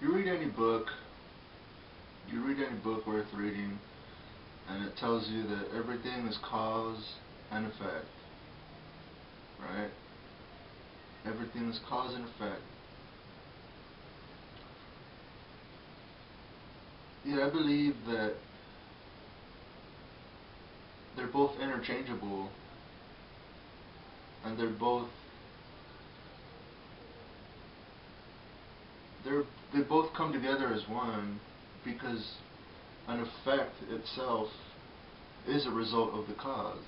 you read any book, worth reading, and it tells you that everything is cause and effect, right? Everything is cause and effect. Yeah, I believe that they're both interchangeable, and they both come together as one, because an effect itself is a result of the cause.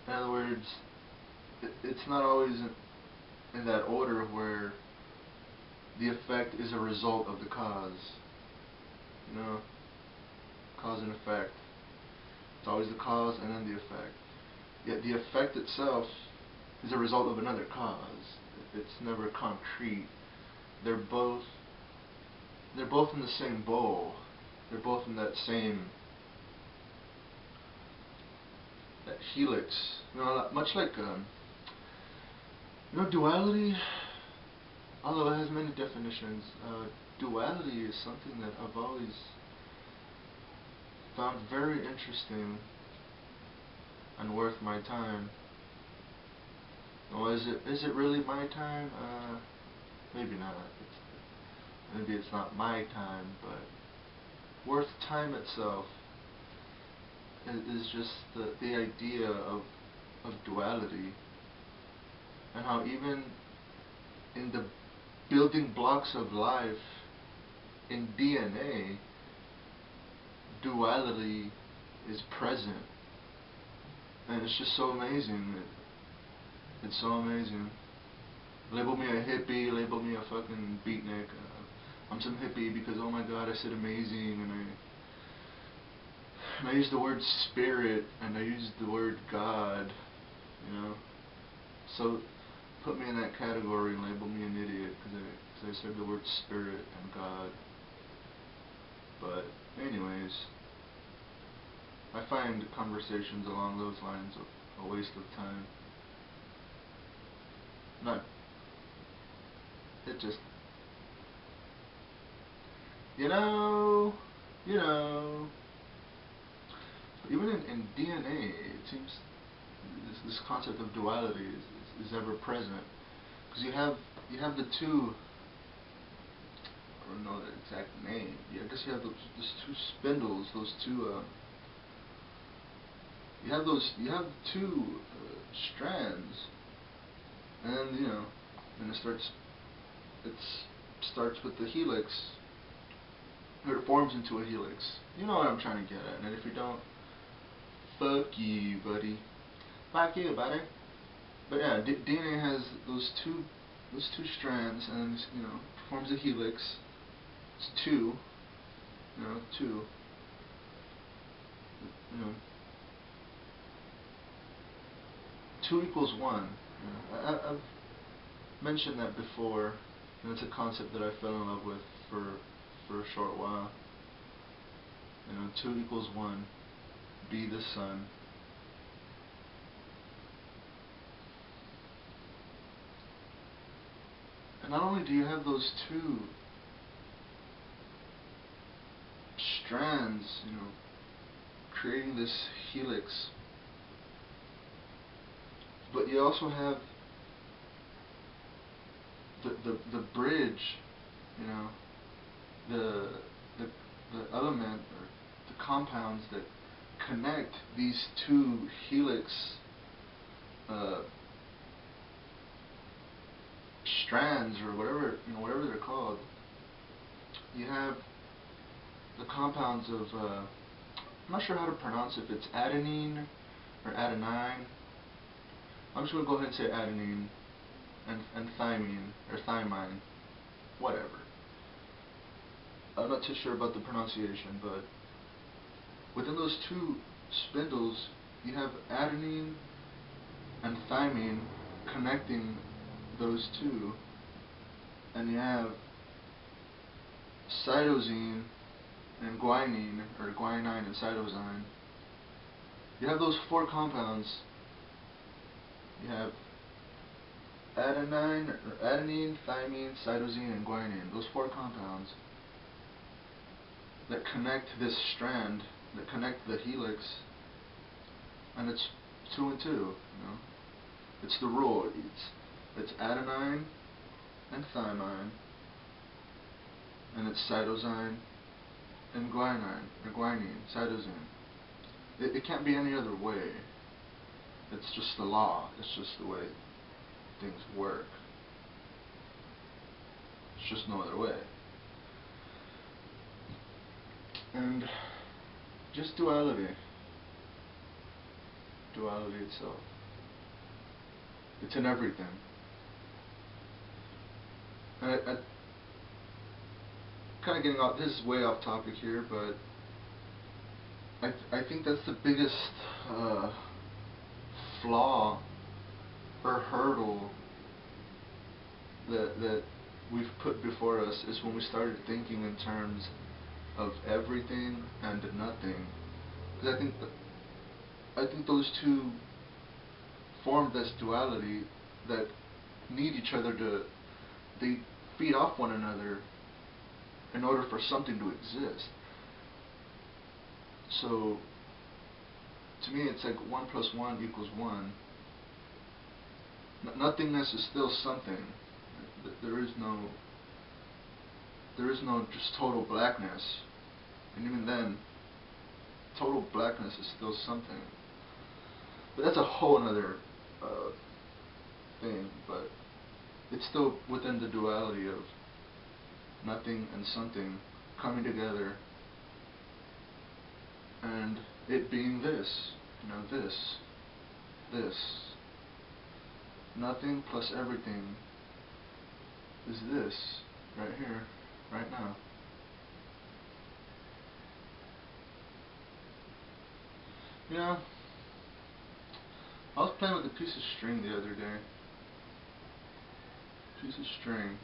In other words, it's not always in that order where the effect is a result of the cause. You know, cause and effect. It's always the cause and then the effect. Yet the effect itself is a result of another cause. It's never concrete. They're both in the same bowl. They're both in that helix. You know, much like duality. Although it has many definitions, duality is something that I've always found very interesting and worth my time. Well, is it really my time? Maybe not. Maybe it's not my time, but worth time itself is just the idea of duality, and how even in the building blocks of life, in DNA, duality is present. And it's just so amazing. It's so amazing. Label me a hippie, label me a fucking beatnik. I'm some hippie because, oh my god, I said amazing, and I use the word spirit, and I use the word God, you know. So put me in that category and label me an idiot because I said the word spirit and God. But anyways, I find conversations along those lines a waste of time. It just, you know, even in DNA, it seems this concept of duality is ever present, because you have the two. I don't know the exact name. Yeah, I guess you have those two spindles, those two. You have two strands, and then it starts with the helix, or it forms into a helix. You know what I'm trying to get at, and if you don't, fuck you, buddy. Fuck you, buddy. But yeah, DNA has those two strands, and forms a helix. It's two. Two. Two equals one. I've mentioned that before, and it's a concept that I fell in love with for a short while. Two equals one. Be the sun. And not only do you have those two strands, creating this helix, but you also have the bridge, the element or the compounds that connect these two helix strands, or whatever they're called. You have the compounds of I'm not sure how to pronounce it, if it's adenine or adenine. I'm just gonna go ahead and say adenine and thymine or thymine, whatever. I'm not too sure about the pronunciation, but within those two spindles, you have adenine and thymine connecting those two, and you have cytosine and guanine, or guanine and cytosine. You have those four compounds. You have adenine, thymine, cytosine, and guanine. Those 4 compounds that connect this strand, that connect the helix, and it's 2 and 2. You know, it's the rule. It's adenine and thymine, and it's cytosine and guanine, cytosine. It can't be any other way. It's just the law. It's just the way things work. It's just no other way. And just duality. Duality itself. It's in everything. And I kind of getting off, this is way off topic here, but I think that's the biggest flaw or hurdle that we've put before us, is when we started thinking in terms of everything and nothing. Because I think those two form this duality that need each other they feed off one another in order for something to exist. So, to me, it's like 1 + 1 = 1. Nothingness is still something. There is no just total blackness. And even then, total blackness is still something. But that's a whole other thing. But it's still within the duality of nothing and something coming together, and it being this, you know, this. Nothing plus everything is this, right here, right now. You know, I was playing with a piece of string the other day. Piece of string.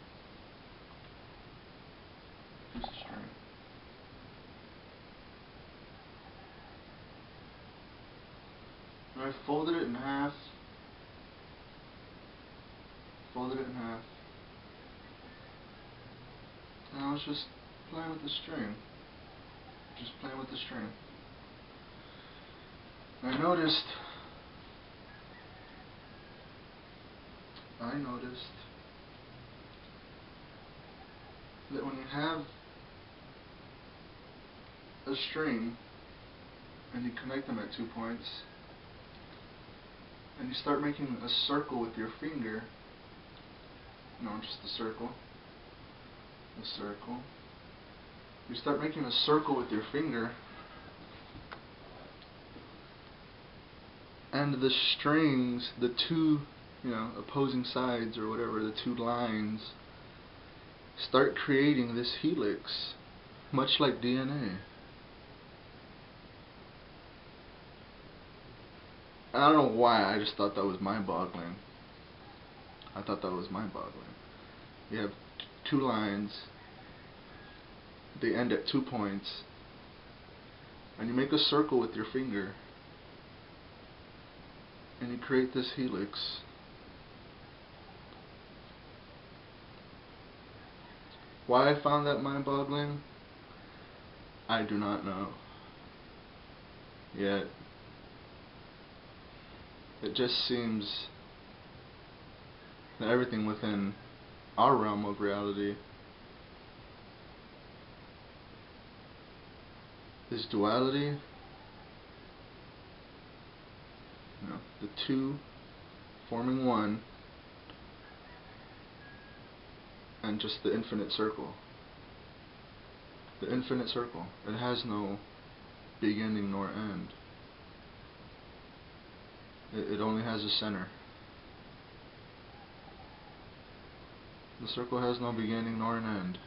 And I folded it in half. And I was just playing with the string. And I noticed that when you have a string and you connect them at 2 points, and you start making a circle with your finger, just a circle, you start making a circle with your finger, and the strings, the two, opposing sides or whatever, the 2 lines, start creating this helix, much like DNA. I don't know why, I just thought that was mind-boggling. You have 2 lines, they end at 2 points, and you make a circle with your finger, and you create this helix. Why I found that mind-boggling, I do not know. Yet, it just seems that everything within our realm of reality is duality. The 2 forming 1, and just the infinite circle. The infinite circle. It has no beginning nor end. It only has a center. The circle has no beginning nor an end.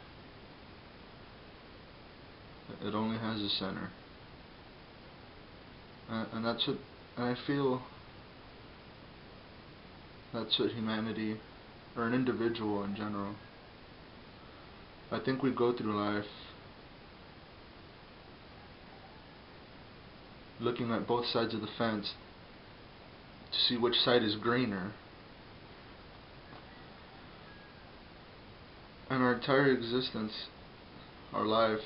It only has a center. And that's what, and I feel that's what humanity, or an individual in general, I think we go through life looking at both sides of the fence to see which side is greener. And our entire existence, our life,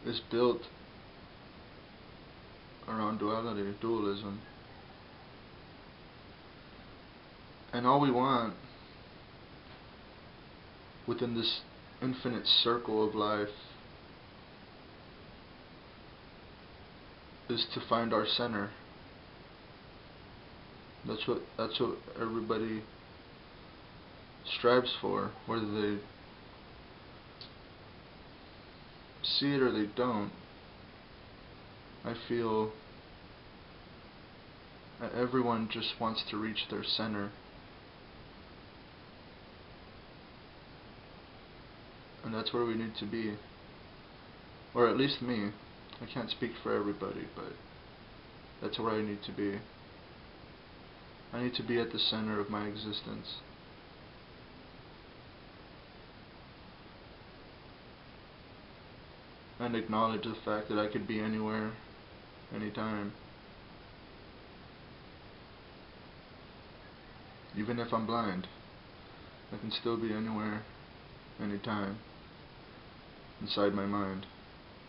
is built around duality, dualism. And all we want within this infinite circle of life is to find our center. That's what everybody strives for, whether they see it or they don't. I feel that everyone just wants to reach their center. And that's where we need to be. Or at least me. I can't speak for everybody, but that's where I need to be. I need to be at the center of my existence. And acknowledge the fact that I could be anywhere, anytime. Even if I'm blind, I can still be anywhere, anytime, inside my mind.